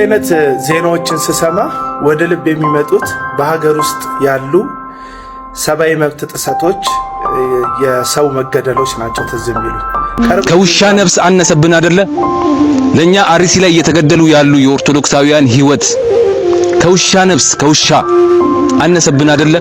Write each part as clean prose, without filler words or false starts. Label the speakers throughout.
Speaker 1: አይነት ዜናዎችን ስሰማ ወደ ልብ የሚመጡት በሀገር ውስጥ ያሉ ሰብአዊ መብት ጥሰቶች፣ የሰው መገደሎች ናቸው ትዝ የሚሉ።
Speaker 2: ከውሻ ነፍስ አነሰብን አይደለ? ለኛ አርሲ ላይ እየተገደሉ ያሉ የኦርቶዶክሳውያን ህይወት ከውሻ ነፍስ ከውሻ አነሰብን አይደለ?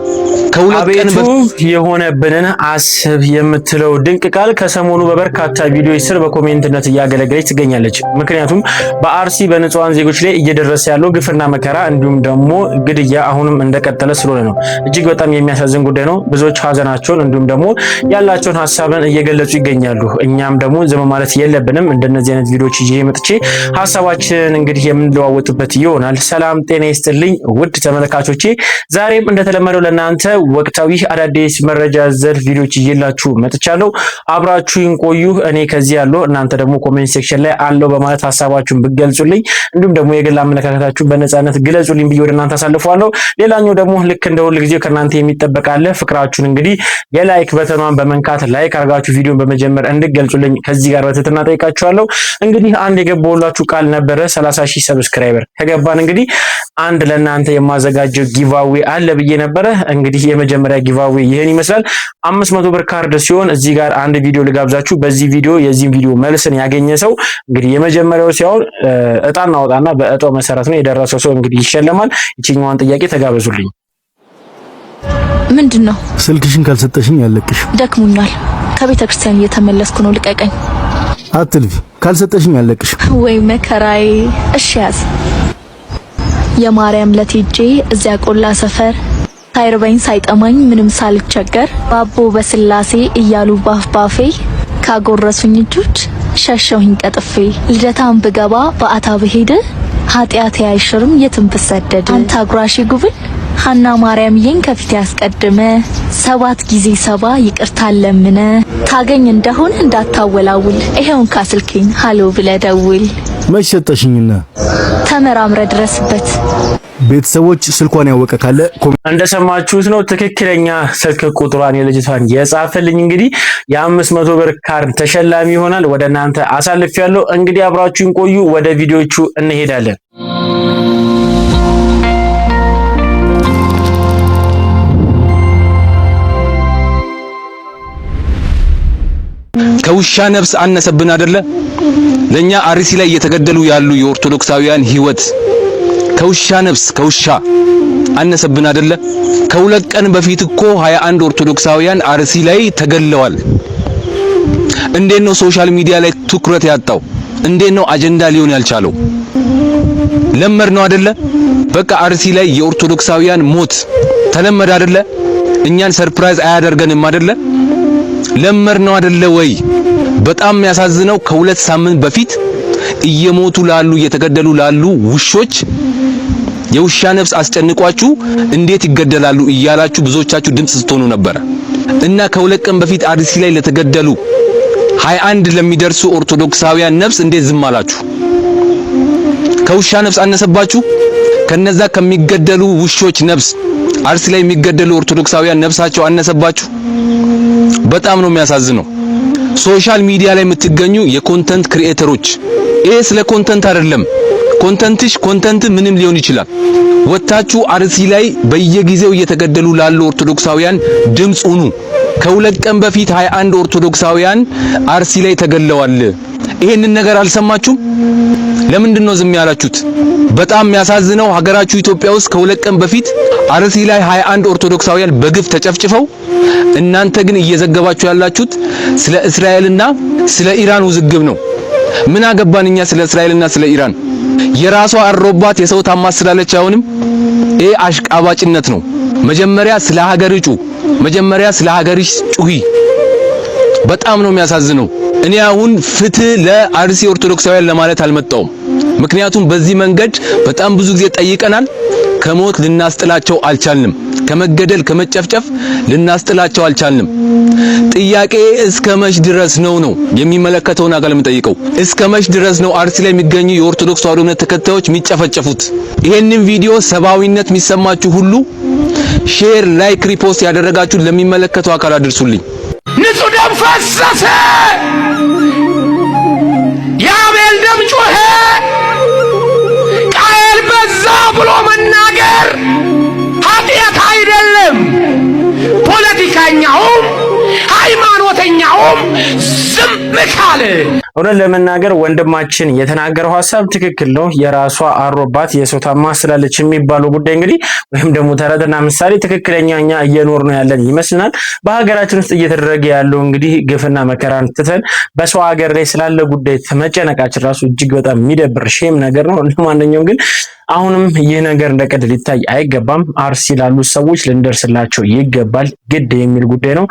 Speaker 2: ከሁለት ቀን በፊት
Speaker 3: የሆነብንን አስብ የምትለው ድንቅ ቃል ከሰሞኑ በበርካታ ቪዲዮዎች ስር በኮሜንትነት እያገለገለች ትገኛለች። ምክንያቱም በአርሲ በንጹሃን ዜጎች ላይ እየደረሰ ያለው ግፍና መከራ እንዲሁም ደግሞ ግድያ አሁንም እንደቀጠለ ስለሆነ ነው። እጅግ በጣም የሚያሳዝን ጉዳይ ነው። ብዙዎች ሀዘናቸውን እንዲሁም ደግሞ ያላቸውን ሀሳብን እየገለጹ ይገኛሉ። እኛም ደግሞ ዝም ማለት የለብንም። እንደነዚህ አይነት ቪዲዮዎች ይዤ መጥቼ ሀሳባችንን እንግዲህ የምንለዋወጥበት ይሆናል። ሰላም ጤና ይስጥልኝ ውድ ተመልካቾቼ፣ ዛሬም እንደተለመደው ለእናንተ ወቅታዊ አዳዲስ መረጃ ዘር ቪዲዮዎች ይዤላችሁ መጥቻለሁ። አብራችሁን ቆዩ። እኔ ከዚህ ያለው እናንተ ደግሞ ኮሜንት ሴክሽን ላይ አለው በማለት ሀሳባችሁን ብትገልጹልኝ እንዲሁም ደግሞ የግል አመለካከታችሁን በነፃነት ግለጹልኝ ብዬ ወደ እናንተ አሳልፈዋለሁ። ሌላኛው ደግሞ ልክ እንደ ሁሉ ጊዜ ከእናንተ የሚጠበቅ አለ። ፍቅራችሁን እንግዲህ የላይክ በተኗን በመንካት ላይክ አድርጋችሁ ቪዲዮን በመጀመር እንድትገልጹልኝ ከዚህ ጋር በትህትና ጠይቃችኋለሁ። እንግዲህ አንድ የገባሁላችሁ ቃል ነበረ 30,000 ሰብስክራይበር ከገባን እንግዲህ አንድ ለእናንተ የማዘጋጀው ጊቫዌ አለ ብዬ ነበረ። እንግዲህ የመጀመሪያ ጊቫዌ ይሄን ይመስላል። 500 ብር ካርድ ሲሆን እዚህ ጋር አንድ ቪዲዮ ልጋብዛችሁ። በዚህ ቪዲዮ የዚህን ቪዲዮ መልስን ያገኘ ሰው እንግዲህ የመጀመሪያው ሲሆን እጣና ወጣና በእጣው መሰረት ነው የደረሰው ሰው እንግዲህ ይሸለማል። እቺኛዋን ጥያቄ ተጋበዙልኝ።
Speaker 4: ምንድነው?
Speaker 5: ስልክሽን ካልሰጠሽኝ ያለቅሽ።
Speaker 4: ደክሞኛል። ከቤተ ክርስቲያን እየተመለስኩ ነው። ልቀቀኝ።
Speaker 5: አትልፊ። ካልሰጠሽኝ ያለቅሽ።
Speaker 4: ወይ መከራዬ። እሺ ያዝ። የማርያም ለቴጄ እዚያ ቆላ ሰፈር ሳይርበኝ ሳይጠማኝ ምንም ሳልቸገር ባቦ በስላሴ እያሉ ባፌ ካጎረሱኝ እጆች ሸሸሁኝ ቀጥፌ ልደታም ብገባ በአታ ብሄድ ኃጢአቴ አይሽርም የትም ብሰደድ አንተ አጉራሽ ጉብል ሐና ማርያምዬን ከፊት ያስቀድመ 7 ጊዜ 7 ይቅርታ ለምነ ታገኝ እንደሆነ እንዳታወላውል ይሄውን ካስልከኝ ሃሎ ብለህ ደውል።
Speaker 5: መሸጠሽኝና
Speaker 4: ተመራምረ ድረስበት።
Speaker 5: ቤተሰቦች ስልኳን ያወቀ ካለ
Speaker 3: እንደሰማችሁት ነው። ትክክለኛ ስልክ ቁጥሯን የልጅቷን የጻፈልኝ እንግዲህ የ500 ብር ካርድ ተሸላሚ ይሆናል። ወደ እናንተ አሳልፌያለሁ። እንግዲህ አብራችሁን ቆዩ። ወደ ቪዲዮቹ እንሄዳለን።
Speaker 2: ከውሻ ነፍስ አነሰብን አይደለ? ለኛ አርሲ ላይ እየተገደሉ ያሉ የኦርቶዶክሳውያን ህይወት ከውሻ ነፍስ ከውሻ አነሰብን አይደለ? ከሁለት ቀን በፊት እኮ 21 ኦርቶዶክሳውያን አርሲ ላይ ተገለዋል። እንዴት ነው ሶሻል ሚዲያ ላይ ትኩረት ያጣው? እንዴት ነው አጀንዳ ሊሆን ያልቻለው? ለመድ ነው አይደለ? በቃ አርሲ ላይ የኦርቶዶክሳውያን ሞት ተለመደ አይደለ? እኛን ሰርፕራይዝ አያደርገንም አይደለ? ለመድ ነው አይደለ ወይ? በጣም የሚያሳዝነው ከሁለት ሳምንት በፊት እየሞቱ ላሉ እየተገደሉ ላሉ ውሾች የውሻ ነፍስ አስጨንቋችሁ እንዴት ይገደላሉ እያላችሁ ብዙዎቻችሁ ድምጽ ስትሆኑ ነበር። እና ከሁለት ቀን በፊት አርሲ ላይ ለተገደሉ 21 ለሚደርሱ ኦርቶዶክሳውያን ነፍስ እንዴት ዝም አላችሁ? ከውሻ ነፍስ አነሰባችሁ? ከነዛ ከሚገደሉ ውሾች ነፍስ አርሲ ላይ የሚገደሉ ኦርቶዶክሳውያን ነፍሳቸው አነሰባችሁ? በጣም ነው የሚያሳዝነው። ሶሻል ሚዲያ ላይ የምትገኙ የኮንተንት ክሪኤተሮች ይሄ ስለ ኮንተንት አይደለም። ኮንተንት ምንም ሊሆን ይችላል። ወጣችሁ አርሲ ላይ በየጊዜው እየተገደሉ ላሉ ኦርቶዶክሳውያን ድምጽ ሁኑ። ከሁለት ቀን በፊት 21 ኦርቶዶክሳውያን አርሲ ላይ ተገለዋል። ይሄንን ነገር አልሰማችሁም? ለምንድን ነው ዝም ያላችሁት? በጣም የሚያሳዝነው ሀገራችሁ ኢትዮጵያ ውስጥ ከሁለት ቀን በፊት አርሲ ላይ 21 ኦርቶዶክሳውያን በግፍ ተጨፍጭፈው እናንተ ግን እየዘገባችሁ ያላችሁት ስለ እስራኤልና ስለ ኢራን ውዝግብ ነው። ምን አገባን እኛ ስለ እስራኤልና ስለ ኢራን? የራሷ አሮባት የሰው ታማስላለች። አሁንም ይሄ አሽቃባጭነት ነው። መጀመሪያ ስለ ሀገር ጩ፣ መጀመሪያ ስለ ሀገርሽ ጩሂ። በጣም ነው የሚያሳዝነው። እኔ አሁን ፍትህ ለአርሲ ኦርቶዶክሳውያን ለማለት አልመጣውም። ምክንያቱም በዚህ መንገድ በጣም ብዙ ጊዜ ጠይቀናል። ከሞት ልናስጥላቸው አልቻልንም። ከመገደል ከመጨፍጨፍ ልናስጥላቸው አልቻልንም። ጥያቄ እስከ መች ድረስ ነው የሚመለከተውን አካል የምጠይቀው። እስከ መች ድረስ ነው አርሲ ላይ የሚገኙ የኦርቶዶክስ ተዋሕዶ እምነት ተከታዮች የሚጨፈጨፉት? ይሄንን ቪዲዮ ሰብአዊነት የሚሰማችሁ ሁሉ ሼር፣ ላይክ፣ ሪፖስት ያደረጋችሁ ለሚመለከተው አካል አድርሱልኝ።
Speaker 6: ንጹህ ደም ፈሰሰ፣ የአቤል ደም ጮኸ፣ ሰውም ዝም ካለ
Speaker 3: እውነት ለመናገር ወንድማችን የተናገረው ሐሳብ ትክክል ነው። የራሷ አሮባት የሰው ታማስላለች የሚባለው ጉዳይ እንግዲህ ወይም ደግሞ ተረትና ምሳሌ ትክክለኛኛ እየኖር ነው ያለን ይመስልናል። በሀገራችን ውስጥ እየተደረገ ያለው እንግዲህ ግፍና መከራን ትተን በሰው ሀገር ላይ ስላለ ጉዳይ ተመጨነቃችን ራሱ እጅግ በጣም የሚደብር ሼም ነገር ነው። ለማንኛውም ግን አሁንም ይህ ነገር እንደቀድ ሊታይ አይገባም። አርሲ ላሉ ሰዎች ልንደርስላቸው ይገባል ግድ የሚል ጉዳይ ነው።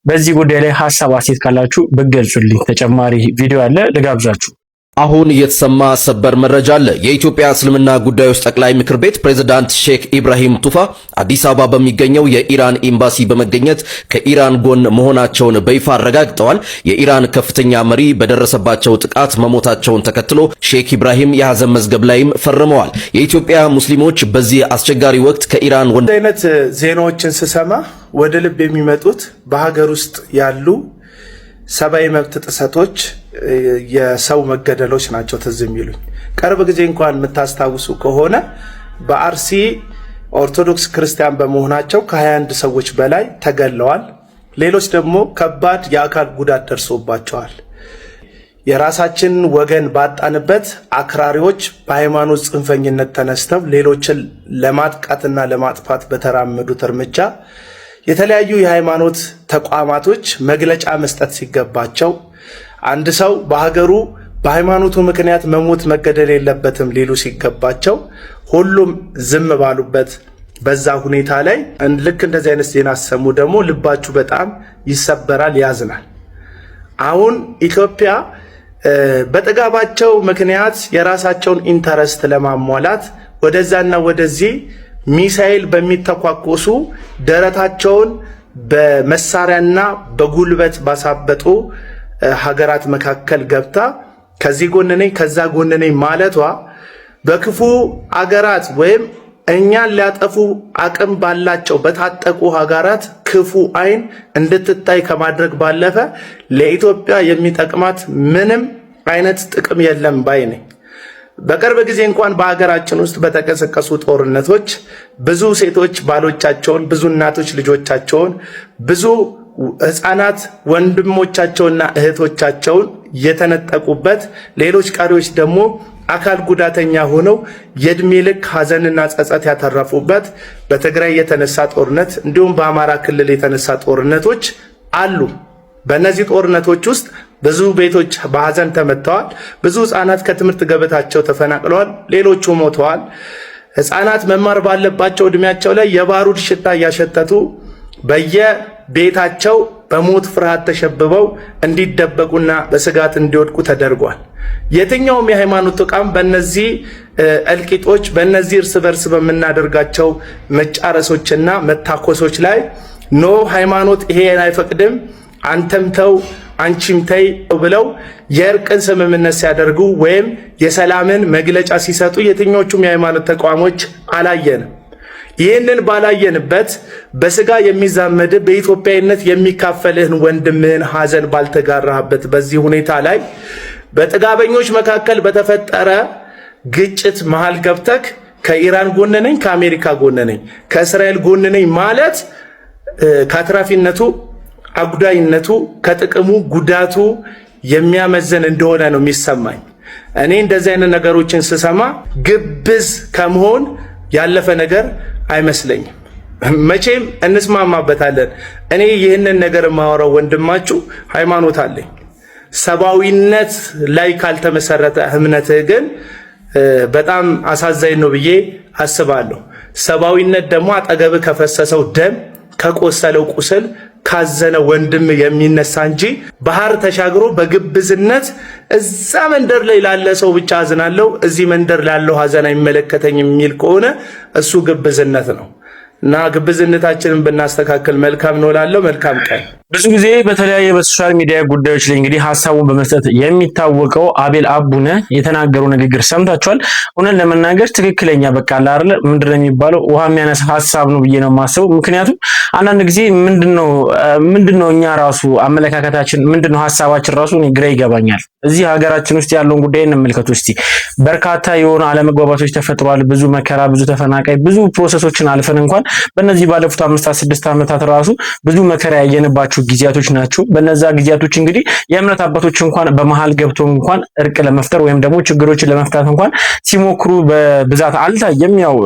Speaker 3: በዚህ ጉዳይ ላይ ሐሳብ አስተያየት ካላችሁ ብትገልጹልኝ። ተጨማሪ ቪዲዮ አለ ልጋብዛችሁ።
Speaker 7: አሁን የተሰማ ሰበር መረጃ አለ። የኢትዮጵያ እስልምና ጉዳዮች ጠቅላይ ምክር ቤት ፕሬዝዳንት ሼክ ኢብራሂም ቱፋ አዲስ አበባ በሚገኘው የኢራን ኤምባሲ በመገኘት ከኢራን ጎን መሆናቸውን በይፋ አረጋግጠዋል። የኢራን ከፍተኛ መሪ በደረሰባቸው ጥቃት መሞታቸውን ተከትሎ ሼክ ኢብራሂም የሐዘን መዝገብ ላይም ፈርመዋል። የኢትዮጵያ ሙስሊሞች በዚህ አስቸጋሪ ወቅት ከኢራን
Speaker 1: አይነት ዜናዎችን ስሰማ ወደ ልብ የሚመጡት በሀገር ውስጥ ያሉ ሰብአዊ መብት ጥሰቶች፣ የሰው መገደሎች ናቸው ትዝ የሚሉኝ። ቅርብ ጊዜ እንኳን የምታስታውሱ ከሆነ በአርሲ ኦርቶዶክስ ክርስቲያን በመሆናቸው ከ21 ሰዎች በላይ ተገለዋል። ሌሎች ደግሞ ከባድ የአካል ጉዳት ደርሶባቸዋል። የራሳችን ወገን ባጣንበት አክራሪዎች በሃይማኖት ጽንፈኝነት ተነስተው ሌሎችን ለማጥቃትና ለማጥፋት በተራመዱት እርምጃ የተለያዩ የሃይማኖት ተቋማቶች መግለጫ መስጠት ሲገባቸው አንድ ሰው በሀገሩ በሃይማኖቱ ምክንያት መሞት መገደል የለበትም ሊሉ ሲገባቸው ሁሉም ዝም ባሉበት በዛ ሁኔታ ላይ ልክ እንደዚህ አይነት ዜና ሰሙ ደግሞ ልባችሁ በጣም ይሰበራል፣ ያዝናል። አሁን ኢትዮጵያ በጥጋባቸው ምክንያት የራሳቸውን ኢንተረስት ለማሟላት ወደዛና ወደዚህ ሚሳኤል በሚተኳኮሱ ደረታቸውን በመሳሪያና በጉልበት ባሳበጡ ሀገራት መካከል ገብታ ከዚህ ጎን ነኝ ከዛ ጎን ነኝ ማለቷ በክፉ አገራት ወይም እኛን ሊያጠፉ አቅም ባላቸው በታጠቁ ሀገራት ክፉ አይን እንድትታይ ከማድረግ ባለፈ ለኢትዮጵያ የሚጠቅማት ምንም አይነት ጥቅም የለም ባይ ነኝ። በቅርብ ጊዜ እንኳን በሀገራችን ውስጥ በተቀሰቀሱ ጦርነቶች ብዙ ሴቶች ባሎቻቸውን፣ ብዙ እናቶች ልጆቻቸውን፣ ብዙ ህፃናት ወንድሞቻቸውና እህቶቻቸውን የተነጠቁበት፣ ሌሎች ቀሪዎች ደግሞ አካል ጉዳተኛ ሆነው የእድሜ ልክ ሐዘንና ጸጸት ያተረፉበት በትግራይ የተነሳ ጦርነት እንዲሁም በአማራ ክልል የተነሳ ጦርነቶች አሉ። በእነዚህ ጦርነቶች ውስጥ ብዙ ቤቶች በሐዘን ተመተዋል። ብዙ ህፃናት ከትምህርት ገበታቸው ተፈናቅለዋል። ሌሎቹ ሞተዋል። ህፃናት መማር ባለባቸው እድሜያቸው ላይ የባሩድ ሽታ እያሸተቱ በየቤታቸው በሞት ፍርሃት ተሸብበው እንዲደበቁና በስጋት እንዲወድቁ ተደርጓል። የትኛውም የሃይማኖት ተቋም በእነዚህ እልቂጦች በእነዚህ እርስ በርስ በምናደርጋቸው መጫረሶችና መታኮሶች ላይ ኖ ሃይማኖት ይሄን አይፈቅድም አንተም ተው አንቺም ተይ ብለው የእርቅን ስምምነት ሲያደርጉ ወይም የሰላምን መግለጫ ሲሰጡ የትኞቹም የሃይማኖት ተቋሞች አላየንም። ይህንን ባላየንበት በስጋ የሚዛመድ በኢትዮጵያዊነት የሚካፈልህን ወንድምህን ሐዘን ባልተጋራህበት በዚህ ሁኔታ ላይ በጥጋበኞች መካከል በተፈጠረ ግጭት መሃል ገብተክ ከኢራን ጎን ነኝ፣ ከአሜሪካ ጎን ነኝ፣ ከእስራኤል ጎን ነኝ ማለት ከአትራፊነቱ አጉዳይነቱ ከጥቅሙ ጉዳቱ የሚያመዘን እንደሆነ ነው የሚሰማኝ። እኔ እንደዚህ አይነት ነገሮችን ስሰማ ግብዝ ከመሆን ያለፈ ነገር አይመስለኝም። መቼም እንስማማበታለን። እኔ ይህንን ነገር የማወራው ወንድማችሁ ሃይማኖት አለኝ። ሰብአዊነት ላይ ካልተመሰረተ እምነትህ ግን በጣም አሳዛኝ ነው ብዬ አስባለሁ። ሰብአዊነት ደግሞ አጠገብ ከፈሰሰው ደም ከቆሰለው ቁስል ካዘነ ወንድም የሚነሳ እንጂ ባህር ተሻግሮ በግብዝነት እዛ መንደር ላይ ላለ ሰው ብቻ አዝናለሁ እዚህ መንደር ላለው ሐዘን አይመለከተኝም የሚል ከሆነ እሱ ግብዝነት ነው እና ግብዝነታችንን ብናስተካክል መልካም ነው እላለሁ። መልካም ቀን።
Speaker 3: ብዙ ጊዜ በተለያየ በሶሻል ሚዲያ ጉዳዮች ላይ እንግዲህ ሐሳቡን በመስጠት የሚታወቀው አቤል አቡነ የተናገረው ንግግር ሰምታችኋል። እውነት ለመናገር ትክክለኛ በቃ አይደል ምንድነው የሚባለው ውሃ የሚያነሳ ሐሳብ ነው ብዬ ነው የማስበው። ምክንያቱም አንዳንድ ጊዜ ምንድነው እኛ ራሱ አመለካከታችን ምንድነው ሐሳባችን ራሱ ግራ ይገባኛል። እዚህ ሀገራችን ውስጥ ያለውን ጉዳይ እንመልከቱ እስቲ። በርካታ የሆኑ አለመግባባቶች ተፈጥሯል። ብዙ መከራ፣ ብዙ ተፈናቃይ፣ ብዙ ፕሮሰሶችን አልፈን እንኳን በእነዚህ ባለፉት 5-6 ዓመታት ራሱ ብዙ መከራ ያየንባቸው ጊዜያቶች ናቸው። በነዛ ጊዜያቶች እንግዲህ የእምነት አባቶች እንኳን በመሃል ገብቶ እንኳን እርቅ ለመፍጠር ወይም ደግሞ ችግሮችን ለመፍታት እንኳን ሲሞክሩ በብዛት አልታየም። ያው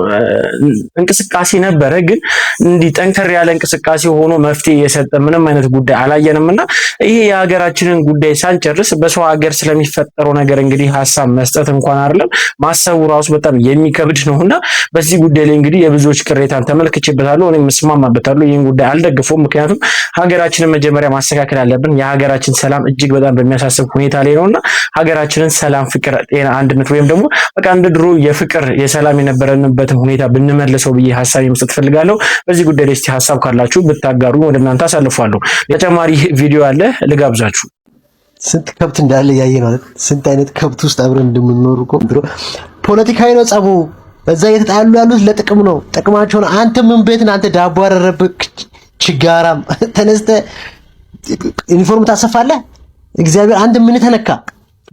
Speaker 3: እንቅስቃሴ ነበረ፣ ግን እንዲህ ጠንከር ያለ እንቅስቃሴ ሆኖ መፍትሄ የሰጠ ምንም አይነት ጉዳይ አላየንምና ይሄ የሀገራችንን ጉዳይ ሳንጨርስ በሰው ሀገር ስለሚፈጠረው ነገር እንግዲህ ሀሳብ መስጠት እንኳን አይደለም ማሰቡ ራሱ በጣም የሚከብድ ነውና በዚህ ጉዳይ ላይ እንግዲህ የብዙዎች ቅሬታን ተመልክቼበታለሁ። እኔም እስማማበታለሁ። ይህን ጉዳይ አልደግፈውም። ምክንያቱም ሀገራችንን መጀመሪያ ማስተካከል አለብን። የሀገራችን ሰላም እጅግ በጣም በሚያሳስብ ሁኔታ ላይ ነውና ሀገራችንን ሰላም፣ ፍቅር፣ ጤና፣ አንድነት ወይም ደግሞ በቃ እንደ ድሮ የፍቅር የሰላም የነበረንበትን ሁኔታ ብንመልሰው ብዬ ሀሳብ መስጠት ፈልጋለሁ። በዚህ ጉዳይ ላይ እስቲ ሀሳብ ካላችሁ ብታጋሩ ወደ እናንተ አሳልፋለሁ። ተጨማሪ ቪዲዮ አለ ልጋብዛችሁ።
Speaker 8: ስንት ከብት እንዳለ ያየ ነው። ስንት አይነት ከብት ውስጥ አብረን እንደምንኖር እኮ ፖለቲካዊ ነው ጸቡ። በዛ እየተጣሉ ያሉት ለጥቅም ነው፣ ጥቅማቸው ነው። አንተ ምን ቤት ነው? አንተ ዳቦ አረረብህ ችጋራም ተነስተ ዩኒፎርም ታሰፋለህ። እግዚአብሔር አንተ ምን ተነካ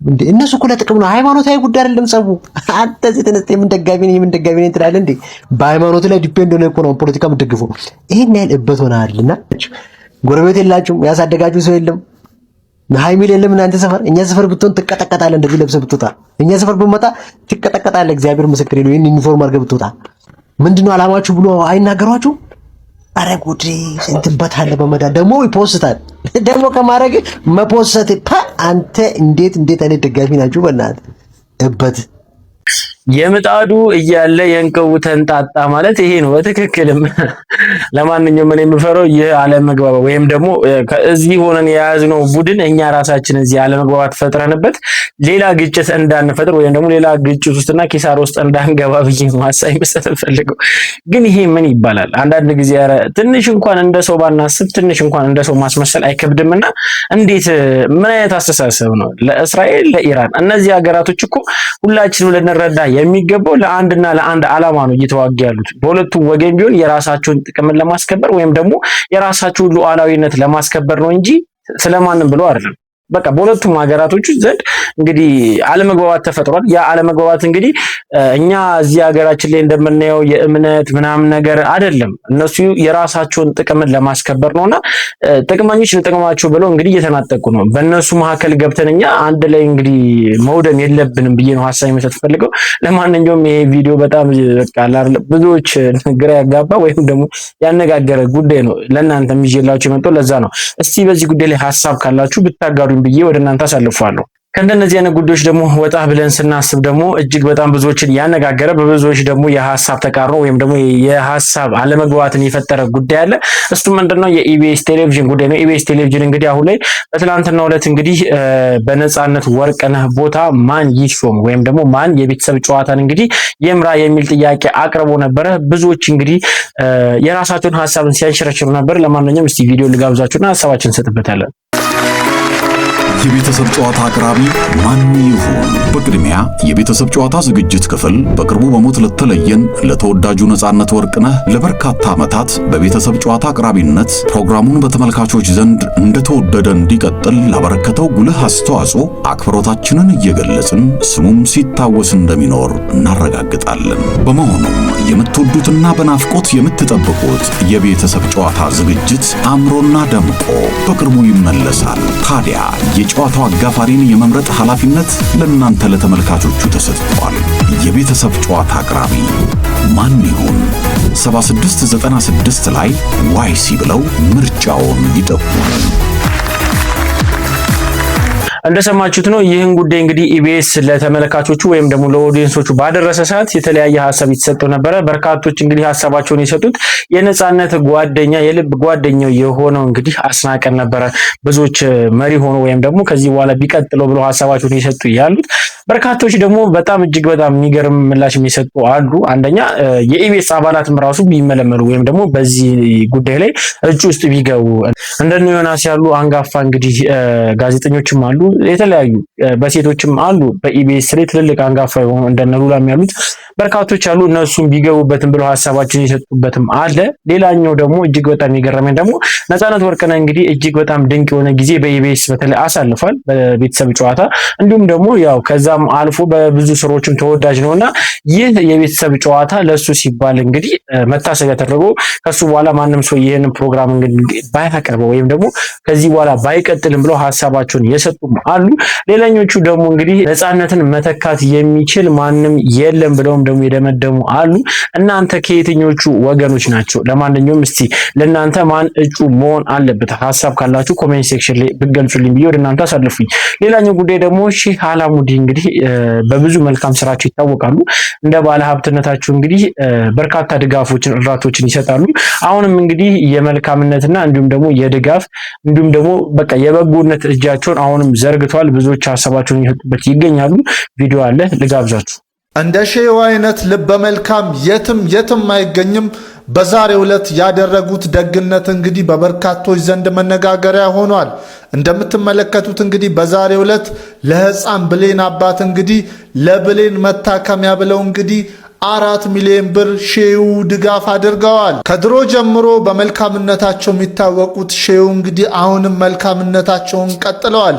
Speaker 8: እንዴ? እነሱ እኮ ለጥቅም ነው። ሃይማኖታዊ ጉዳይ አይደለም ጸቡ። አንተ እዚህ ተነስተ ምን ደጋፊ ነኝ ትላለህ እንዴ? በሃይማኖት ላይ ዲፔንድ ሆነ እኮ ነው ፖለቲካ የምትደግፈው። ይሄን ያህል እበት ሆነሃልና ጎረቤት የላችሁም፣ ያሳደጋችሁ ሰው የለም፣ ሃይሚል የለም። እናንተ ሰፈር እኛ ሰፈር ብትሆን ትቀጠቀጣለህ። እንደዚህ ለብሰህ ብትወጣ እኛ ሰፈር ብትመጣ ትቀጠቀጣለህ። እግዚአብሔር ምስክሬ ነው። ይሄን ዩኒፎርም አድርገህ ብትወጣ ምንድነው አላማችሁ ብሎ አይናገሯችሁ? አረ ጉዴ! ስንትበት አለ በመዳ ደግሞ ይፖስታል። ደግሞ ከማድረግ መፖሰት አንተ እንዴት አይነት ደጋፊ ናችሁ? በእናትህ እበት
Speaker 3: የምጣዱ እያለ የእንቅቡ ተንጣጣ ማለት ይሄ ነው በትክክልም። ለማንኛውም እኔ የምፈረው ይህ አለመግባባት ወይም ደግሞ እዚህ ሆነን የያዝነው ቡድን እኛ ራሳችን እዚህ አለመግባባት ፈጥረንበት ሌላ ግጭት እንዳንፈጥር ወይም ደግሞ ሌላ ግጭት ውስጥና ኪሳራ ውስጥ እንዳንገባ ብዬ ማሳይ መስጠት ፈልገው። ግን ይሄ ምን ይባላል? አንዳንድ ጊዜ ኧረ ትንሽ እንኳን እንደ ሰው ባናስብ ትንሽ እንኳን እንደ ሰው ማስመሰል አይከብድምና እንዴት ምን አይነት አስተሳሰብ ነው? ለእስራኤል ለኢራን እነዚህ ሀገራቶች እኮ ሁላችንም ልንረዳ የሚገባው ለአንድና ለአንድ ዓላማ ነው እየተዋጉ ያሉት። በሁለቱም ወገን ቢሆን የራሳቸውን ጥቅምን ለማስከበር ወይም ደግሞ የራሳቸውን ሉዓላዊነት ለማስከበር ነው እንጂ ስለማንም ብሎ አይደለም። በቃ በሁለቱም ሀገራቶች ዘንድ እንግዲህ አለመግባባት ተፈጥሯል። ያ አለመግባባት እንግዲህ እኛ እዚህ ሀገራችን ላይ እንደምናየው የእምነት ምናምን ነገር አይደለም። እነሱ የራሳቸውን ጥቅምን ለማስከበር ነውና ጥቅመኞች ለጥቅማቸው ብለው እንግዲህ እየተናጠቁ ነው። በእነሱ መካከል ገብተን እኛ አንድ ላይ እንግዲህ መውደም የለብንም ብዬ ነው ሀሳብ መስጠት ፈልገው። ለማንኛውም ይሄ ቪዲዮ በጣም በቃ ብዙዎች ግራ ያጋባ ወይም ደግሞ ያነጋገረ ጉዳይ ነው። ለእናንተ ይዤላችሁ የመጣው ለዛ ነው። እስቲ በዚህ ጉዳይ ላይ ሀሳብ ካላችሁ ብታጋሩ ብዬ ወደ እናንተ አሳልፋለሁ። ከእንደነዚህ አይነት ጉዳዮች ደግሞ ወጣ ብለን ስናስብ ደግሞ እጅግ በጣም ብዙዎችን ያነጋገረ በብዙዎች ደግሞ የሀሳብ ተቃርኖ ወይም ደግሞ የሀሳብ አለመግባባትን የፈጠረ ጉዳይ አለ። እሱ ምንድነው? የኢቢኤስ ቴሌቪዥን ጉዳይ ነው። ኢቢኤስ ቴሌቪዥን እንግዲህ አሁን ላይ በትናንትናው ዕለት እንግዲህ በነጻነት ወርቅነህ ቦታ ማን ይሾም ወይም ደግሞ ማን የቤተሰብ ጨዋታን እንግዲህ ይምራ የሚል ጥያቄ አቅርቦ ነበረ። ብዙዎች እንግዲህ የራሳቸውን ሀሳብን ሲያንሸረሽሩ ነበር። ለማንኛውም እስቲ ቪዲዮ ልጋብዛችሁና ሀሳባችን እንሰጥበታለን።
Speaker 9: የቤተሰብ ጨዋታ አቅራቢ ማን ይሁን? በቅድሚያ የቤተሰብ ጨዋታ ዝግጅት ክፍል በቅርቡ በሞት ለተለየን ለተወዳጁ ነጻነት ወርቅነህ ለበርካታ ዓመታት በቤተሰብ ጨዋታ አቅራቢነት ፕሮግራሙን በተመልካቾች ዘንድ እንደተወደደ እንዲቀጥል ላበረከተው ጉልህ አስተዋጽኦ አክብሮታችንን እየገለጽን ስሙም ሲታወስ እንደሚኖር እናረጋግጣለን። በመሆኑም የምትወዱትና በናፍቆት የምትጠብቁት የቤተሰብ ጨዋታ ዝግጅት አምሮና ደምቆ በቅርቡ ይመለሳል። ታዲያ የጨዋታው አጋፋሪን የመምረጥ ኃላፊነት ለእናንተ ለተመልካቾቹ ተሰጥቷል። የቤተሰብ ጨዋታ አቅራቢ ማን ይሁን? 7696 ላይ ዋይሲ ብለው ምርጫውን ይጠቁሙ።
Speaker 3: እንደሰማችሁት ነው። ይህን ጉዳይ እንግዲህ ኢቢኤስ ለተመልካቾቹ ወይም ደግሞ ለኦዲየንሶቹ ባደረሰ ሰዓት የተለያየ ሀሳብ የተሰጠው ነበረ። በርካቶች እንግዲህ ሀሳባቸውን የሰጡት የነጻነት ጓደኛ የልብ ጓደኛው የሆነው እንግዲህ አስናቀን ነበረ። ብዙዎች መሪ ሆኖ ወይም ደግሞ ከዚህ በኋላ ቢቀጥለው ብለው ሀሳባቸውን የሰጡ ያሉት፣ በርካቶች ደግሞ በጣም እጅግ በጣም የሚገርም ምላሽ የሚሰጡ አሉ። አንደኛ የኢቢኤስ አባላትም ራሱ ቢመለመሉ ወይም ደግሞ በዚህ ጉዳይ ላይ እጩ ውስጥ ቢገቡ እንደነ ዮናስ ያሉ አንጋፋ እንግዲህ ጋዜጠኞችም አሉ፣ የተለያዩ በሴቶችም አሉ በኢቢኤስ ላይ ትልልቅ አንጋፋ የሆኑ እንደነ ሉላም ያሉት በርካቶች አሉ። እነሱም ቢገቡበትም ብለው ሐሳባቸውን የሰጡበትም አለ። ሌላኛው ደግሞ እጅግ በጣም የገረመኝ ደግሞ ነፃነት ወርቅነህ እንግዲህ እጅግ በጣም ድንቅ የሆነ ጊዜ በኢቢኤስ በተለይ አሳልፏል በቤተሰብ ጨዋታ። እንዲሁም ደግሞ ያው ከዛም አልፎ በብዙ ስራዎችም ተወዳጅ ነውና ይህ የቤተሰብ ጨዋታ ለሱ ሲባል እንግዲህ መታሰቢያ ተደርጎ ከሱ በኋላ ማንም ሰው ይሄንን ፕሮግራም እንግዲህ ባያቀርበው ወይም ደግሞ ከዚህ በኋላ ባይቀጥልም ብለው ሐሳባቸውን የሰጡም አሉ። ሌላኞቹ ደግሞ እንግዲህ ነፃነትን መተካት የሚችል ማንም የለም ብለው ደግሞ የደመደሙ አሉ። እናንተ ከየትኞቹ ወገኖች ናቸው? ለማንኛውም እስቲ ለእናንተ ማን እጩ መሆን አለበት? ሐሳብ ካላችሁ ኮሜንት ሴክሽን ላይ ብትገልጹልኝ ብዬ ወደ እናንተ አሳልፉኝ። ሌላኛው ጉዳይ ደግሞ ሼህ አላሙዲ እንግዲህ በብዙ መልካም ስራቸው ይታወቃሉ። እንደ ባለ ሀብትነታቸው እንግዲህ በርካታ ድጋፎችን እርዳቶችን ይሰጣሉ። አሁንም እንግዲህ የመልካምነትና እንዲሁም ደግሞ የድጋፍ እንዲሁም ደግሞ በቃ የበጎነት እጃቸውን አሁንም ዘርግተዋል። ብዙዎች ሐሳባቸውን እየሰጡበት ይገኛሉ። ቪዲዮ አለ ልጋብዛችሁ።
Speaker 10: እንደ ሼሁ አይነት ልበ መልካም የትም አይገኝም። በዛሬው ዕለት ያደረጉት ደግነት እንግዲህ በበርካቶች ዘንድ መነጋገሪያ ሆኗል። እንደምትመለከቱት እንግዲህ በዛሬው ዕለት ለህፃን ብሌን አባት እንግዲህ ለብሌን መታከሚያ ብለው እንግዲህ 4 ሚሊዮን ብር ሼሁ ድጋፍ አድርገዋል። ከድሮ ጀምሮ በመልካምነታቸው የሚታወቁት ሼሁ እንግዲህ አሁንም መልካምነታቸውን ቀጥለዋል።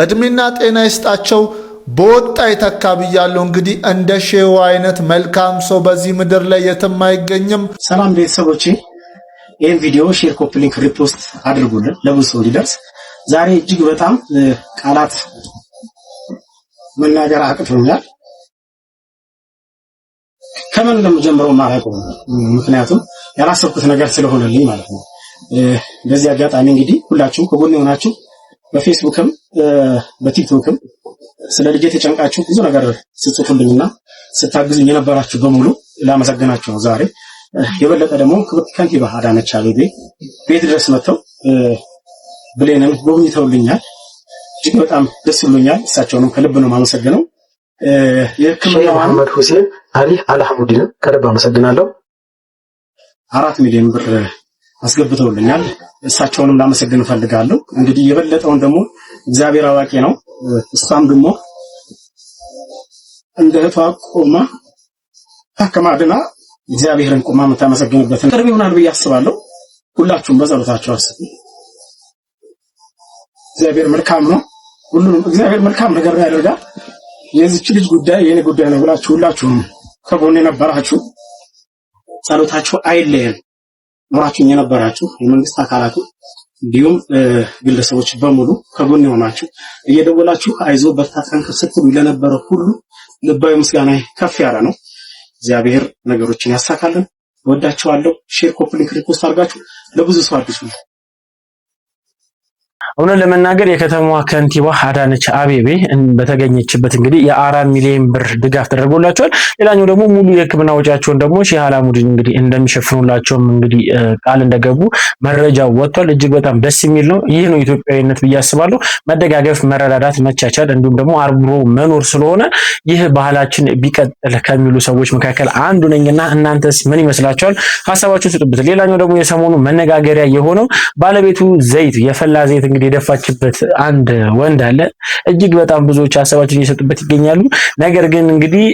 Speaker 10: እድሜና ጤና ይስጣቸው። በወጣ ይተካ ብያለሁ። እንግዲህ እንደ ሼሁ አይነት መልካም ሰው በዚህ ምድር ላይ የትም አይገኝም።
Speaker 11: ሰላም ቤተሰቦቼ፣ ይህን ቪዲዮ ሼር፣ ኮፒ ሊንክ፣ ሪፖስት አድርጉልን ለብዙ ሰው እንዲደርስ። ዛሬ እጅግ በጣም ቃላት መናገር አቅቶኛል። ከምን እንደምጀምረው ማላውቀው፣ ምክንያቱም ያላሰብኩት ነገር ስለሆነልኝ ማለት ነው። በዚህ አጋጣሚ እንግዲህ ሁላችሁም ከጎኔ ሆናችሁ በፌስቡክም በቲክቶክም ስለ ልጄ ተጨንቃችሁ ብዙ ነገር ስትጽፉልኝና ስታግዙኝ የነበራችሁ በሙሉ ላመሰግናችሁ ነው። ዛሬ የበለጠ ደግሞ ከንቲባ አዳነች አቤቤ ቤት ድረስ መጥተው ብሌንን ጎብኝተውልኛል። እጅግ በጣም ደስ ብሎኛል። እሳቸውንም ከልብ ነው የማመሰግነው። የሕክምና መሐመድ ሁሴን አሊ አልሐሙዲን ከልብ አመሰግናለሁ። 4 ሚሊዮን ብር አስገብተውልኛል። እሳቸውንም ላመሰግን ፈልጋለሁ። እንግዲህ የበለጠውን ደግሞ እግዚአብሔር አዋቂ ነው። እሷም ደግሞ እንደ እህቷ ቆማ ታከማድና እግዚአብሔርን ቆማ የምታመሰግንበትን ቅርብ ይሆናል ብዬ አስባለሁ። ሁላችሁም በጸሎታችሁ አስቡ። እግዚአብሔር መልካም ነው። ሁሉንም እግዚአብሔር መልካም ነገር ያደርጋል። የዚች ልጅ ጉዳይ የኔ ጉዳይ ነው ብላችሁ ሁላችሁም ከጎኔ የነበራችሁ ጸሎታችሁ አይለየን። ኖራችሁ የነበራችሁ የመንግስት አካላቱ እንዲሁም ግለሰቦች በሙሉ ከጎን ሆናችሁ እየደወላችሁ አይዞ በርታ ጠንክር ስትሉ ለነበረ ሁሉ ልባዊ ምስጋና ከፍ ያለ ነው። እግዚአብሔር ነገሮችን ያሳካልን። ወዳችኋለሁ። ሼር፣ ኮፒ ሊንክ፣ ሪፖስት አድርጋችሁ ለብዙ ሰው አድርሱልኝ።
Speaker 3: እውነት ለመናገር የከተማዋ ከንቲባ አዳነች አቤቤ በተገኘችበት እንግዲህ የ4 ሚሊዮን ብር ድጋፍ ተደርጎላቸዋል። ሌላኛው ደግሞ ሙሉ የሕክምና ወጪያቸውን ደግሞ ሼህ አላሙዲን እንግዲህ እንደሚሸፍኑላቸውም እንግዲህ ቃል እንደገቡ መረጃ ወጥቷል። እጅግ በጣም ደስ የሚል ነው። ይህ ነው ኢትዮጵያዊነት ብዬ አስባለሁ። መደጋገፍ፣ መረዳዳት፣ መቻቻል እንዲሁም ደግሞ አብሮ መኖር ስለሆነ ይህ ባህላችን ቢቀጥል ከሚሉ ሰዎች መካከል አንዱ ነኝና እናንተስ ምን ይመስላችኋል? ሐሳባችሁን ስጡበት። ሌላኛው ደግሞ የሰሞኑ መነጋገሪያ የሆነው ባለቤቱ ዘይት የፈላ ዘይት እንግዲህ የደፋችበት አንድ ወንድ አለ። እጅግ በጣም ብዙዎች ሐሳባቸውን እየሰጡበት ይገኛሉ። ነገር ግን እንግዲህ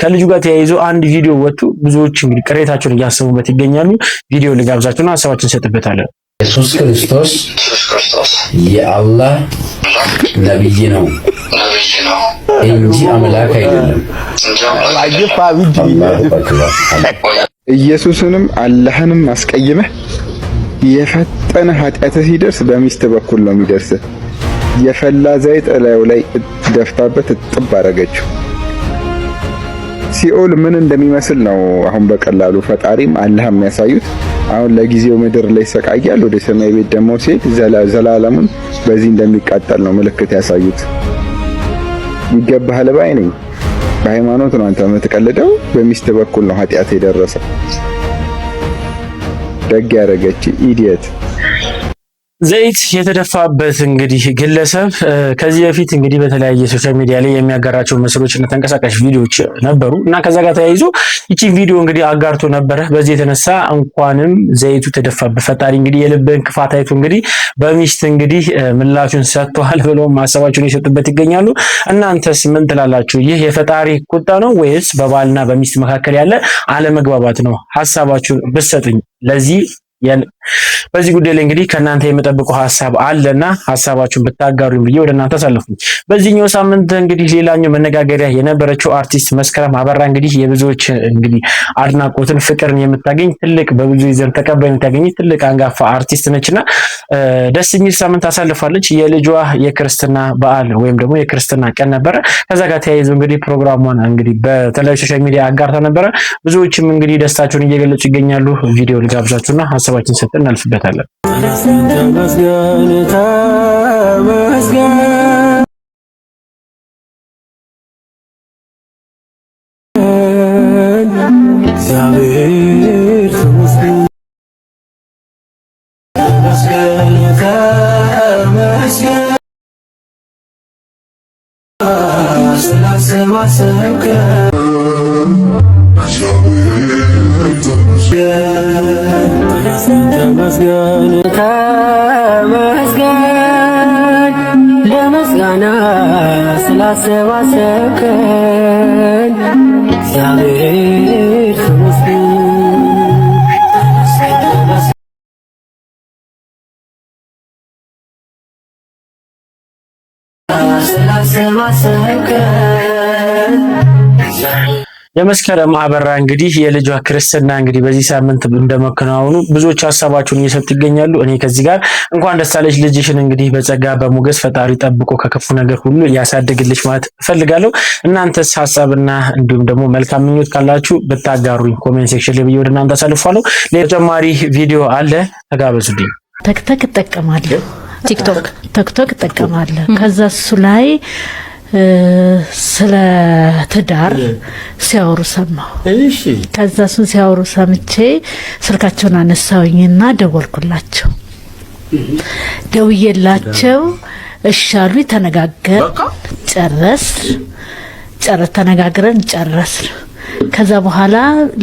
Speaker 3: ከልጁ ጋር ተያይዞ አንድ ቪዲዮ ወጥቶ ብዙዎች እንግዲህ ቅሬታቸውን እያሰቡበት ይገኛሉ። ቪዲዮ ልጋብዛችሁና ሐሳባችሁን እንሰጥበታለን።
Speaker 12: ኢየሱስ ክርስቶስ የአላህ ነብይ ነው እንጂ አምላክ አይደለም።
Speaker 13: ኢየሱስንም አላህንም አስቀይመህ የፈጠነ ኃጢአትህ ሲደርስ በሚስት በኩል ነው የሚደርስ። የፈላ ዘይት እላዩ ላይ ደፍታበት እጥብ አረገችው። ሲኦል ምን እንደሚመስል ነው አሁን በቀላሉ ፈጣሪም አላህ የሚያሳዩት። አሁን ለጊዜው ምድር ላይ ይሰቃያል፣ ወደ ሰማይ ቤት ደግሞ ሲሄድ ዘላለሙን በዚህ እንደሚቃጠል ነው ምልክት ያሳዩት። ይገባሃል ባይ ነኝ። በሃይማኖት ነው አንተ የምትቀልደው፣ በሚስት በኩል ነው ኃጢአት የደረሰው። ደግ ያረገች ኢዲየት
Speaker 3: ዘይት የተደፋበት እንግዲህ ግለሰብ ከዚህ በፊት እንግዲህ በተለያየ ሶሻል ሚዲያ ላይ የሚያጋራቸው ምስሎች እና ተንቀሳቃሽ ቪዲዮዎች ነበሩ እና ከዛ ጋር ተያይዞ እቺ ቪዲዮ እንግዲህ አጋርቶ ነበረ። በዚህ የተነሳ እንኳንም ዘይቱ ተደፋበት ፈጣሪ እንግዲህ የልብን ክፋት አይቶ እንግዲህ በሚስት እንግዲህ ምላሹን ሰጥቷል ብለው ማሰባቸውን ይሰጡበት ይገኛሉ። እናንተስ ምን ትላላችሁ? ይህ የፈጣሪ ቁጣ ነው ወይስ በባልና በሚስት መካከል ያለ አለመግባባት ነው? ሐሳባችሁን ብትሰጡኝ በዚህ ጉዳይ ላይ እንግዲህ ከእናንተ የምጠብቀው ሐሳብ አለና ሐሳባችሁን ብታጋሩኝ ብዬ ወደ እናንተ አሳልፉኝ። በዚህኛው ሳምንት እንግዲህ ሌላኛው መነጋገሪያ የነበረችው አርቲስት መስከረም አበራ እንግዲህ የብዙዎች እንግዲህ አድናቆትን ፍቅርን የምታገኝ ትልቅ በብዙ ዘንድ ተቀባይነት ያገኝ ትልቅ አንጋፋ አርቲስት ነችና ደስ የሚል ሳምንት አሳልፋለች። የልጇ የክርስትና በዓል ወይም ደግሞ የክርስትና ቀን ነበረ። ከዛ ጋር ተያይዞ እንግዲህ ፕሮግራሟን እንግዲህ በተለያዩ ሶሻል ሚዲያ አጋርታ ነበረ። ብዙዎችም እንግዲህ ደስታቸውን እየገለጹ ይገኛሉ። ቪዲዮ ልጋብዛችሁና ሐሳባችን ሰጥተን እናልፍበታለን።
Speaker 14: ለመስጋና ስላሰባሰብከን እግዚአብሔር ይመስገን።
Speaker 3: የመስከረም አበራ እንግዲህ የልጇ ክርስትና እንግዲህ በዚህ ሳምንት እንደመከናወኑ ብዙዎች ሐሳባቸውን እየሰጡ ይገኛሉ። እኔ ከዚህ ጋር እንኳን ደስ አለሽ ልጅሽን እንግዲህ በጸጋ በሞገስ ፈጣሪ ጠብቆ ከክፉ ነገር ሁሉ ያሳድግልሽ ማለት እፈልጋለሁ። እናንተስ ሐሳብና እንዲሁም ደግሞ መልካም ምኞት ካላችሁ ብታጋሩኝ ኮሜንት ሴክሽን ላይ ወደ እናንተ አሳልፋለሁ። ተጨማሪ ቪዲዮ አለ ተጋበዙልኝ።
Speaker 15: ተክተክ እጠቀማለሁ፣ ቲክቶክ እጠቀማለሁ። ከዛ እሱ ላይ ስለ ትዳር ሲያወሩ ሰማሁ። እሺ ከዛ እሱን ሲያወሩ ሰምቼ ስልካቸውን አነሳውኝና ደወልኩላቸው። ደውዬላቸው እሺ አሉ። ተነጋግረን ጨረስን። ከዛ በኋላ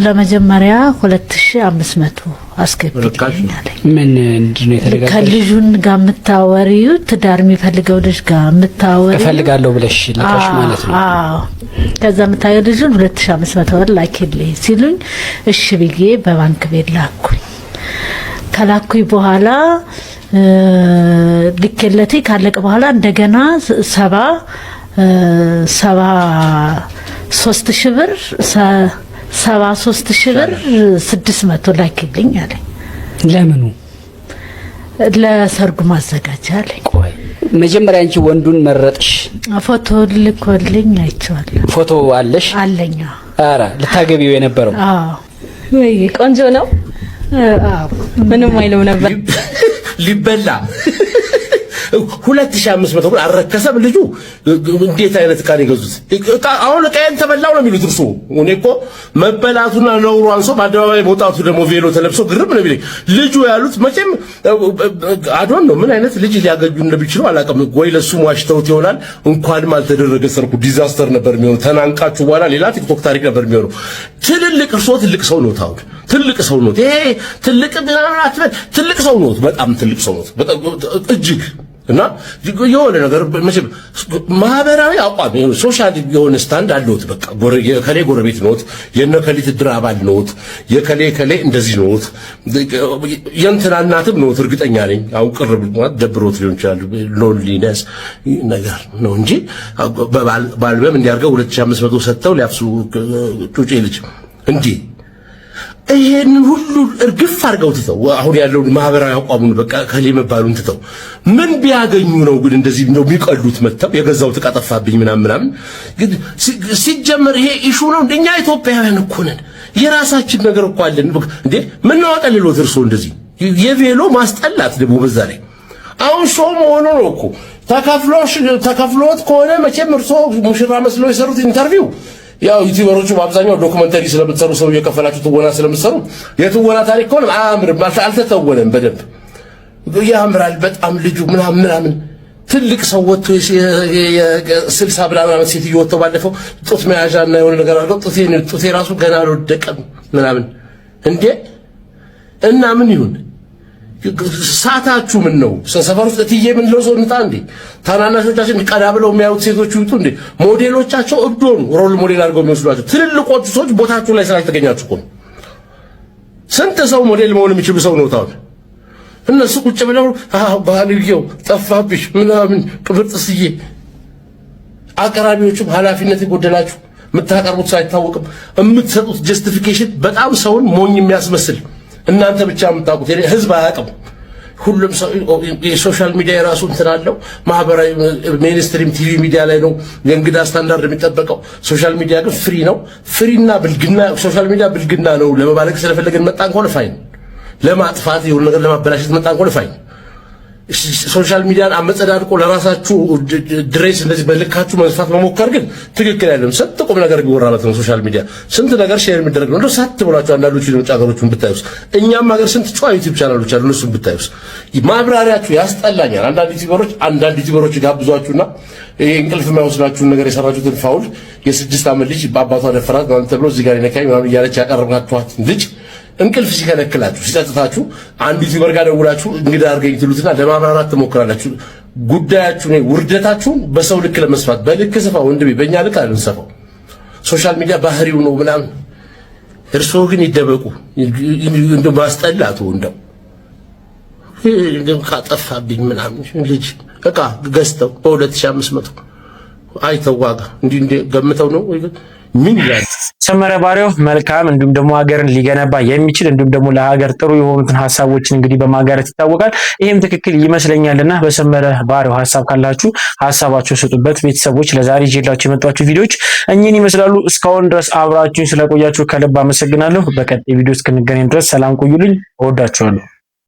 Speaker 15: ለመጀመሪያ 2500 አስገብልኛል።
Speaker 14: ምን እንደሆነ የተደረገው
Speaker 15: ከልጁን ጋር የምታወሪው ትዳር የሚፈልገው ልጅ ጋር የምታወሪው
Speaker 14: እፈልጋለሁ ብለሽ ልካሽ ማለት ነው።
Speaker 15: አዎ ከዛ የምታየው ልጁን 2500 ብር ላኪልኝ ሲሉኝ እሺ ብዬ በባንክ ቤት ላኩኝ። ከላኩኝ በኋላ ልኬለቴ ካለቀ በኋላ እንደገና 73,000 ብር 600 ላኪልኝ አለኝ።
Speaker 14: ለምኑ?
Speaker 15: ለሰርጉ ማዘጋጃ አለኝ።
Speaker 14: ቆይ መጀመሪያ አንቺ ወንዱን መረጥሽ?
Speaker 15: ፎቶ ልኮልኝ አይቼዋለሁ።
Speaker 14: ፎቶ አለሽ?
Speaker 15: አለኝ።
Speaker 14: ኧረ ልታገቢው የነበረው?
Speaker 15: አዎ።
Speaker 16: ወይ ቆንጆ ነው።
Speaker 15: አዎ
Speaker 16: ምንም አይለው ነበር
Speaker 6: ሊበላ 2500 ብር አረከሰም ልጁ። እንዴት አይነት ዕቃ ነው የገዙት? አሁን ዕቃዬን ተበላው ነው የሚሉት እርሱ። እኔ እኮ መበላቱና ነውሩ አንሶ በአደባባይ መውጣቱ ደግሞ ቬሎ ተለብሶ ግርም ነው የሚለኝ። ልጁ ያሉት መቼም አዶን ነው ምን አይነት ልጅ ሊያገኙ እንደሚችሉ አላውቅም። ወይ ለሱ ዋሽተውት ይሆናል። እንኳንም አልተደረገ ሰርኩ ዲዛስተር ነበር የሚሆነው። ተናንቃችሁ በኋላ ሌላ ቲክቶክ ታሪክ ነበር የሚሆነው። ትልልቅ እርሶ ትልቅ ሰው ነው ታውቅ ትልቅ ሰው ነው። ይሄ ትልቅ ትልቅ ሰው ነው። በጣም ትልቅ ሰው ነው። እጅግ እና የሆነ ነገር መቼም ማህበራዊ አቋም የሆነ ሶሻል የሆነ ስታንድ አለውት። በቃ የከሌ ጎረቤት ነውት፣ የነከሊት ድር አባል ነውት፣ የከሌ እንደዚህ ነውት፣ የእንትና እናትም ነውት። እርግጠኛ ነኝ አሁን ቅርብ ማለት ደብሮት ሊሆን ይችላል። ሎንሊነስ ነገር ነው እንጂ ባልበም እንዲያርገው 2500 ሰጥተው ሊያፍሱ ጩጬ ልጅ እንጂ ይሄን ሁሉ እርግፍ አድርገው ትተው አሁን ያለውን ማህበራዊ አቋሙን በቃ ከሌ መባሉን ትተው ምን ቢያገኙ ነው ግን እንደዚህ ነው የሚቀሉት? መተው የገዛው ተቃጠፋብኝ ምናምን ግን ሲጀመር ይሄ ኢሹ ነው። እንደኛ ኢትዮጵያውያን እኮ ነን። የራሳችን ነገር እኮ አለን እንዴ። ምን ነው አቀልሎት እርሶ እንደዚህ የቬሎ ማስጠላት ደግሞ በዛ ላይ አሁን ሾው መሆኑ ነው እኮ ተከፍሎት ከሆነ መቼም እርሶ ሙሽራ መስሎ የሰሩት ኢንተርቪው ያው ዩቲዩበሮቹ በአብዛኛው ዶክመንተሪ ስለምትሰሩ ሰው እየከፈላችሁ ትወና ስለምትሰሩ የትወና ታሪክ ከሆነ አያምርም፣ አልተተወነም በደንብ ያምራል በጣም ልጁ ምናምን ትልቅ ሰው ወጥቶ የ60 ምናምን ሴትዮ ወጥቶ ባለፈው ጡት መያዣና የሆነ ነገር አድርገው ጡቴ ራሱ ገና አልወደቀም ምናምን እንዴ እና ምን ይሁን ሳታችሁ ምን ነው ሰፈር ውስጥ እትዬ ምን ነው ሰው እንጣ እንዴ ታናናሾቻችን ቀዳ ብለው የሚያዩት ሴቶች ይውጡ እንዴ ሞዴሎቻቸው እብዶ ነው ሮል ሞዴል አድርገው የሚወስዷቸው ትልልቆቹ ሰዎች ቦታችሁ ላይ ስላልተገኛችሁ እኮ ስንት ሰው ሞዴል መሆን የሚችል ሰው ነው ታው እነሱ ቁጭ ብለው ባህልየው ጠፋብሽ ምናምን ቅብርጥስዬ አቀራቢዎቹም ኃላፊነት ይጎደላችሁ የምታቀርቡት ሳይታወቅም የምትሰጡት ጀስቲፊኬሽን በጣም ሰውን ሞኝ የሚያስመስል እናንተ ብቻ የምታውቁት ህዝብ አያውቅም ሁሉም ሰው የሶሻል ሚዲያ የራሱ እንትን አለው ማህበራዊ ሜንስትሪም ቲቪ ሚዲያ ላይ ነው የእንግዳ ስታንዳርድ የሚጠበቀው ሶሻል ሚዲያ ግን ፍሪ ነው ፍሪና ብልግና ሶሻል ሚዲያ ብልግና ነው ለመባለቅ ስለፈለገን መጣን ኮን ፋይን ለማጥፋት የሆነ ነገር ለማበላሸት መጣን ኮን ፋይን ሶሻል ሚዲያን አመጸዳድቆ ለራሳችሁ ድሬስ እንደዚህ በልካችሁ መስፋት መሞከር ግን ትክክል አይደለም ስንት ቁም ነገር ቢወራበት ነው ሶሻል ሚዲያ ስንት ነገር ሼር የሚደረግ ነው እንደው ሳት ብላችሁ አንዳንዶቹ ነው ጫገሮቹን ብታዩስ እኛም ሀገር ስንት ጨዋ ዩቲዩብ ቻናሎች አሉ እነሱን ብታዩስ ማብራሪያችሁ ያስጠላኛል አንዳንድ ዩቲዩበሮች ጋብዟችሁና ይሄ እንቅልፍ የማይወስዳችሁን ነገር የሰራችሁትን ፋውል የ6 ዓመት ልጅ በአባቷ ደፈራት ማለት ተብሎ እዚህ ጋር ይነካኝ ማለት እያለች ያቀረብናችኋት ልጅ እንቅልፍ ሲከለክላችሁ ሲጸጥታችሁ አንድ ዩቲዩበር ጋር ደውላችሁ እንግዳ አድርገኝ ትሉትና ለማብራራት ትሞክራላችሁ ጉዳያችሁ ነው ውርደታችሁን በሰው ልክ ለመስፋት በልክ ስፋው ወንድሜ በእኛ ልክ አልንሰፋው ሶሻል ሚዲያ ባህሪው ነው ምናምን እርሶ ግን ይደበቁ እንደው ማስጠላቱ እንደው ካጠፋብኝ ምናምን ልጅ በቃ ገዝተው በ2500 አይተው ዋጋ እንዴ ገምተው ነው ምን ይላል
Speaker 3: ሰመረ ባሪያው መልካም እንዲሁም ደግሞ ሀገርን ሊገነባ የሚችል እንዲሁም ደግሞ ለሀገር ጥሩ የሆኑትን ሐሳቦችን እንግዲህ በማጋራት ይታወቃል ይሄም ትክክል ይመስለኛልና በሰመረ ባሪያው ሐሳብ ካላችሁ ሐሳባችሁ ስጡበት ቤተሰቦች ለዛሬ ይዤላችሁ የመጣችሁ ቪዲዮዎች እኚህን ይመስላሉ እስካሁን ድረስ አብራችሁኝ ስለቆያችሁ ከልብ አመሰግናለሁ በቀጣይ ቪዲዮ እስክንገናኝ ድረስ ሰላም ቆዩልኝ እወዳችኋለሁ